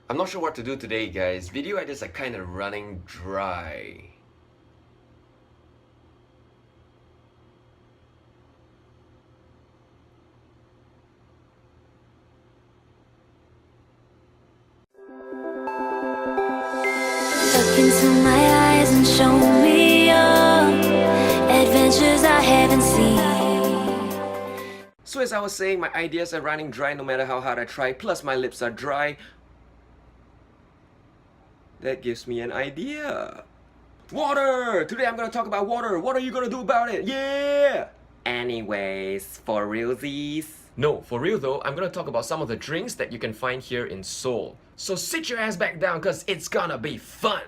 I'm not sure what to do today, guys. Video ideas are kind of running dry. Look into my eyes and show me your adventures I haven't seen. So as I was saying, my ideas are running dry no matter how hard I try, plus my lips are dry. That gives me an idea. Water! Today I'm gonna talk about water. What are you gonna do about it? Yeah! Anyways, for realsies. No, for real though, I'm gonna talk about some of the drinks that you can find here in Seoul. So sit your ass back down cause it's gonna be fun!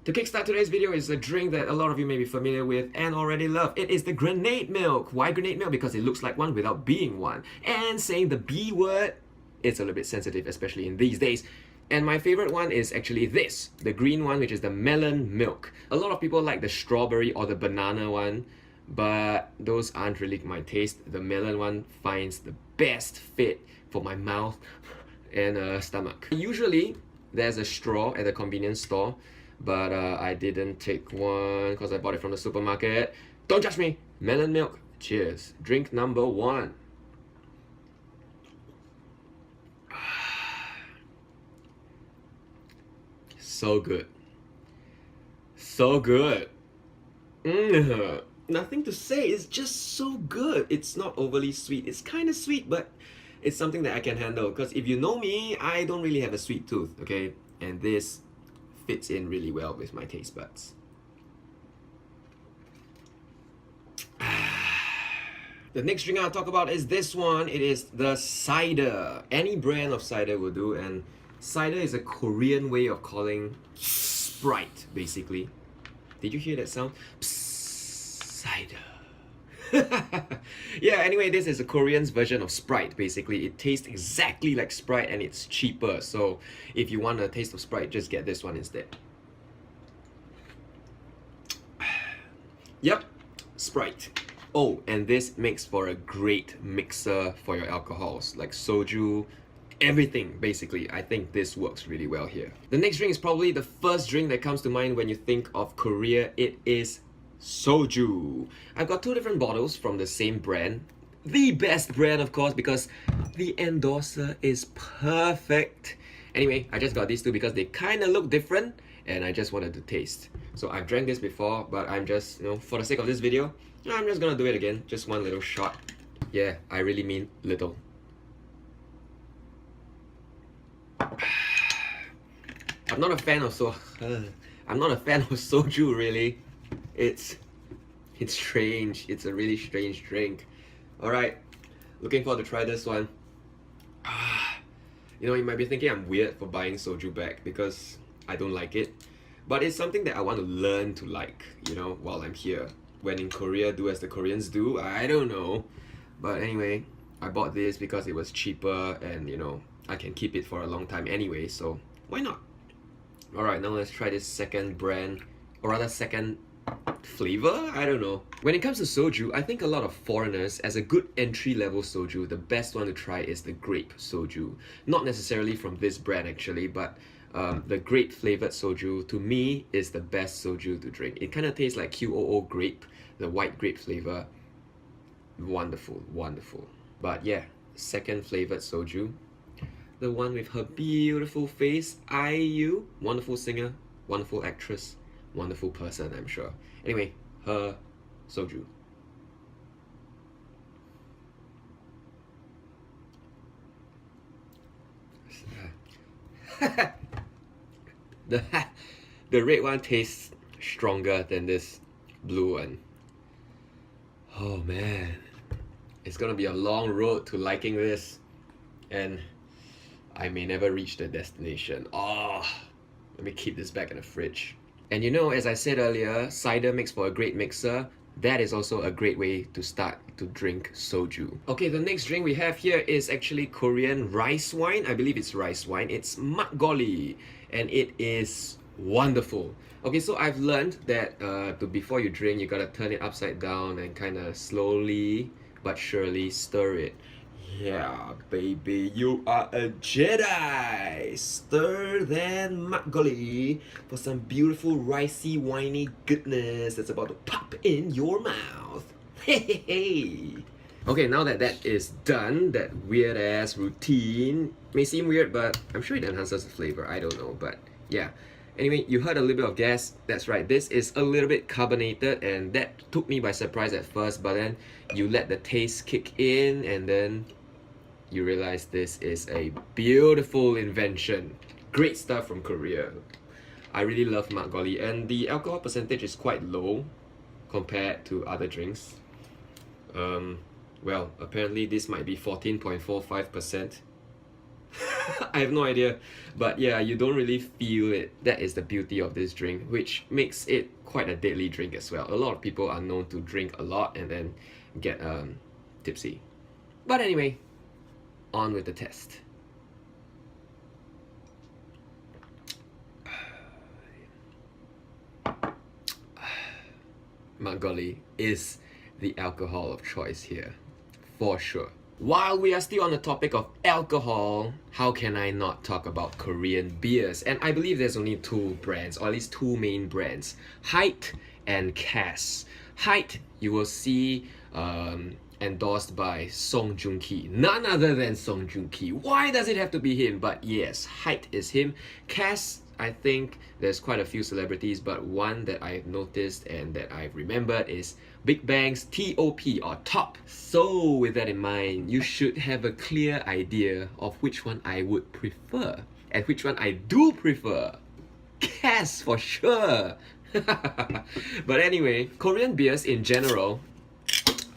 To kickstart today's video is a drink that a lot of you may be familiar with and already love. It is the grenade milk. Why grenade milk? Because it looks like one without being one. And saying the B word, it's a little bit sensitive, especially in these days. And my favorite one is actually this, the green one, which is the melon milk. A lot of people like the strawberry or the banana one, but those aren't really my taste. The melon one finds the best fit for my mouth and stomach. Usually, there's a straw at the convenience store, but I didn't take one because I bought it from the supermarket. Don't judge me! Melon milk, cheers. Drink number one. So good. So good. Nothing to say, it's just so good. It's not overly sweet. It's kind of sweet, but it's something that I can handle. Because if you know me, I don't really have a sweet tooth, okay? And this fits in really well with my taste buds. The next drink I'll talk about is this one. It is the cider. Any brand of cider will do, and cider is a Korean way of calling Sprite, basically. Did you hear that sound? Psst, cider. Yeah, anyway, this is a Korean's version of Sprite, basically. It tastes exactly like Sprite and it's cheaper. So if you want a taste of Sprite, just get this one instead. Yep, Sprite. Oh, and this makes for a great mixer for your alcohols, like soju, everything basically. I think this works really well here. The next drink is probably the first drink that comes to mind when you think of Korea. It is Soju. I've got two different bottles from the same brand. The best brand, of course, because the endorser is perfect. Anyway, I just got these two because they kind of look different and I just wanted to taste. So I've drank this before, but I'm just, for the sake of this video, I'm just gonna do it again. Just one little shot. Yeah, I really mean little. I'm not a fan of soju really. It's strange. It's a really strange drink. Alright, looking forward to try this one. You might be thinking I'm weird for buying soju back because I don't like it. But it's something that I want to learn to like, while I'm here. When in Korea, do as the Koreans do. I don't know. But anyway, I bought this because it was cheaper and I can keep it for a long time anyway, so why not? Alright, now let's try this second brand, or rather second flavor? I don't know. When it comes to soju, I think a lot of foreigners, as a good entry-level soju, the best one to try is the grape soju. Not necessarily from this brand actually, but the grape flavored soju, to me, is the best soju to drink. It kind of tastes like QOO grape, the white grape flavor. Wonderful, wonderful. But yeah, second flavored soju. The one with her beautiful face, IU. Wonderful singer, wonderful actress, wonderful person, I'm sure. Anyway, her soju. The red one tastes stronger than this blue one. Oh man, it's gonna be a long road to liking this, and I may never reach the destination. Oh, let me keep this back in the fridge. And as I said earlier, cider makes for a great mixer. That is also a great way to start to drink soju. Okay, the next drink we have here is actually Korean rice wine. I believe it's rice wine. It's makgeolli, and it is wonderful. Okay, so I've learned that before you drink, you gotta turn it upside down and kind of slowly but surely stir it. Yeah, baby, you are a Jedi! Stir then makgeolli for some beautiful ricey, winey goodness that's about to pop in your mouth. Hey, hey, hey! Okay, now that that is done, that weird ass routine may seem weird, but I'm sure it enhances the flavor. I don't know, but yeah. Anyway, you heard a little bit of gas. That's right, this is a little bit carbonated, and that took me by surprise at first, but then you let the taste kick in, and then you realize this is a beautiful invention. Great stuff from Korea. I really love makgeolli, and the alcohol percentage is quite low compared to other drinks. Well, apparently this might be 14.45%. I have no idea, but yeah, you don't really feel it. That is the beauty of this drink, which makes it quite a deadly drink as well. A lot of people are known to drink a lot and then get tipsy. But anyway, on with the test. Makgeolli is the alcohol of choice here, for sure. While we are still on the topic of alcohol, how can I not talk about Korean beers? And I believe there's only two brands, or at least two main brands, Height and Cass. Height, you will see endorsed by Song Joong Ki, none other than Song Joong Ki. Why does it have to be him? But yes, Height is him. Cass, I think there's quite a few celebrities, but one that I've noticed and that I've remembered is Big Bang's TOP or Top. So with that in mind, you should have a clear idea of which one I would prefer and which one I do prefer. Cass for sure. But anyway, Korean beers in general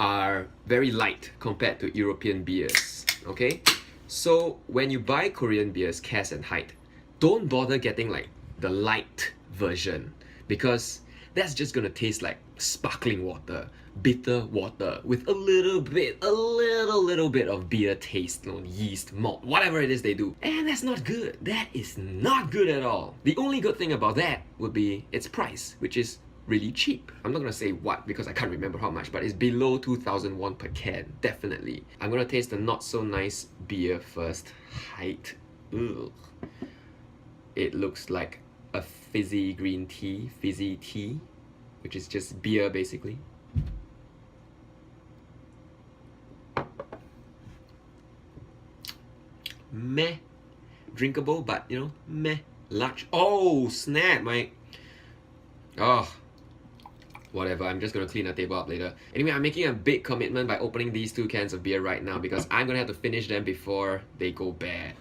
are very light compared to European beers, okay? So when you buy Korean beers, Cass and Height, don't bother getting like the light version, because that's just gonna taste like sparkling water, bitter water with a little bit of beer taste, you know, yeast, malt, whatever it is they do. And that's not good. That is not good at all. The only good thing about that would be its price, which is really cheap. I'm not gonna say what because I can't remember how much, but it's below 2,000 won per can, definitely. I'm gonna taste the not so nice beer first. Height. Ugh. It looks like a fizzy green tea, fizzy tea, which is just beer basically. Meh. Drinkable, but you know, meh. Large. Oh, snap, mate. Oh. Whatever, I'm just gonna clean the table up later. Anyway, I'm making a big commitment by opening these two cans of beer right now because I'm gonna have to finish them before they go bad.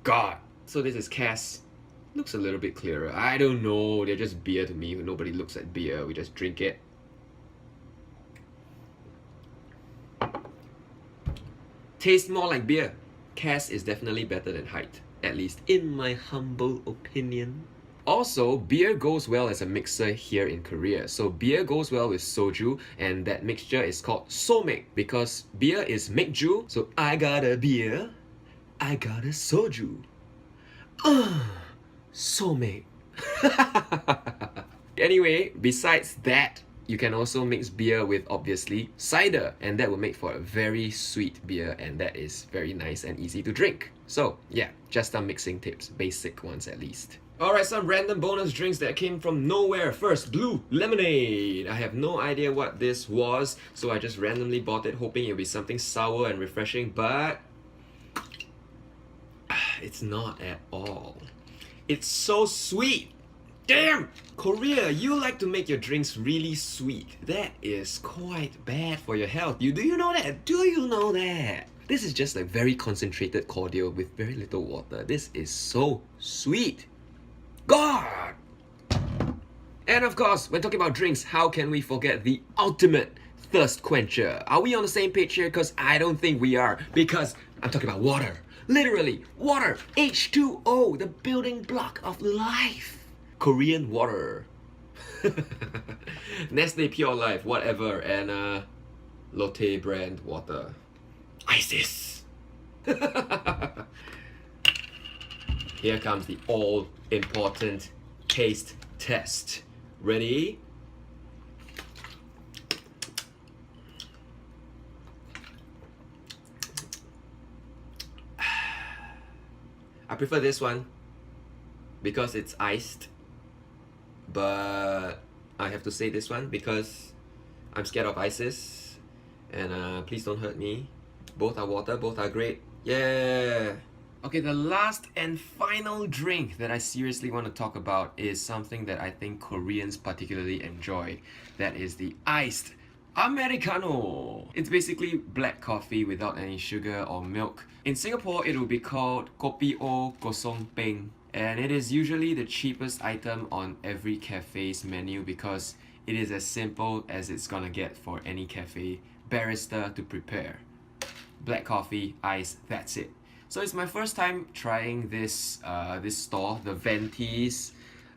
God. So this is Cass. Looks a little bit clearer. I don't know, they're just beer to me. Nobody looks at beer, we just drink it. Tastes more like beer. Cass is definitely better than Height, at least in my humble opinion. Also, beer goes well as a mixer here in Korea. So beer goes well with soju, and that mixture is called somek because beer is mekju. So I got a beer, I got a soju. Soulmate. Anyway, besides that, you can also mix beer with obviously cider, and that will make for a very sweet beer, and that is very nice and easy to drink. So yeah, just some mixing tips, basic ones at least. Alright, some random bonus drinks that came from nowhere. First, blue lemonade. I have no idea what this was, so I just randomly bought it hoping it would be something sour and refreshing, but it's not at all. It's so sweet. Damn! Korea, you like to make your drinks really sweet. That is quite bad for your health. Do you know that? Do you know that? This is just like very concentrated cordial with very little water. This is so sweet. God! And of course, when talking about drinks, how can we forget the ultimate thirst quencher? Are we on the same page here? Because I don't think we are. Because I'm talking about water. Literally, water, H2O, the building block of life. Korean water. Nestle Pure Life, whatever, and Lotte brand water. ISIS. Here comes the all-important taste test. Ready? prefer this one because it's iced, but I have to say this one because I'm scared of ISIS, and please don't hurt me. Both are water, both are great. Yeah! Okay, the last and final drink that I seriously want to talk about is something that I think Koreans particularly enjoy. That is the iced Americano. It's basically black coffee without any sugar or milk. In Singapore, it will be called Kopi O Kosong Peng. And it is usually the cheapest item on every cafe's menu because it is as simple as it's gonna get for any cafe barista to prepare. Black coffee, ice, that's it. So it's my first time trying this store, the Venti's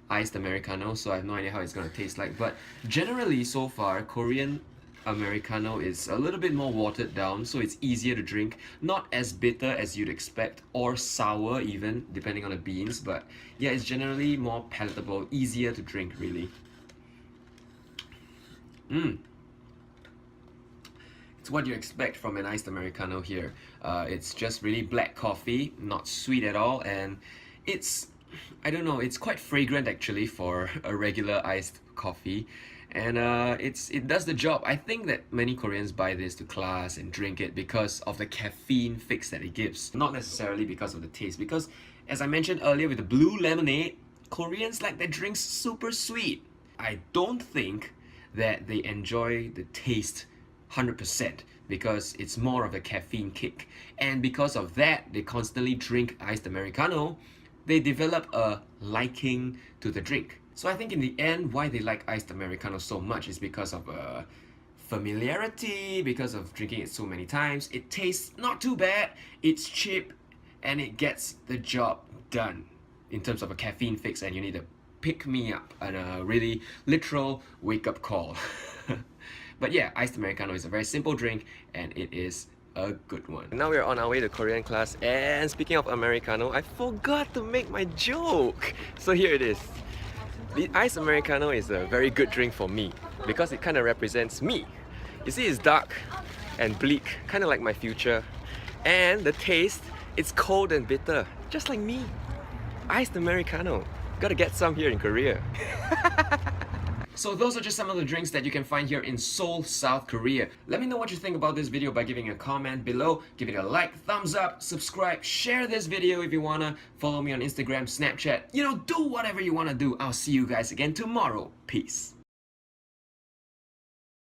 iced Americano, so I have no idea how it's gonna taste like. But generally, so far, Korean Americano is a little bit more watered down, so it's easier to drink. Not as bitter as you'd expect, or sour even, depending on the beans. But yeah, it's generally more palatable, easier to drink, really. It's what you expect from an iced Americano here. It's just really black coffee, not sweet at all, and it's, I don't know, it's quite fragrant actually for a regular iced coffee. And it does the job. I think that many Koreans buy this to class and drink it because of the caffeine fix that it gives. Not necessarily because of the taste, because as I mentioned earlier with the blue lemonade, Koreans like their drinks super sweet. I don't think that they enjoy the taste 100% because it's more of a caffeine kick. And because of that, they constantly drink iced Americano. They develop a liking to the drink. So I think in the end, why they like iced Americano so much is because of familiarity, because of drinking it so many times. It tastes not too bad, it's cheap, and it gets the job done in terms of a caffeine fix, and you need to pick me up and a really literal wake-up call. But yeah, iced Americano is a very simple drink, and it is a good one. Now we're on our way to Korean class, and speaking of Americano, I forgot to make my joke. So here it is. The iced Americano is a very good drink for me because it kind of represents me. You see, it's dark and bleak, kind of like my future. And the taste, it's cold and bitter, just like me. Iced Americano. Gotta get some here in Korea. So those are just some of the drinks that you can find here in Seoul, South Korea. Let me know what you think about this video by giving a comment below. Give it a like, thumbs up, subscribe, share this video if you wanna. Follow me on Instagram, Snapchat. You know, do whatever you wanna do. I'll see you guys again tomorrow. Peace.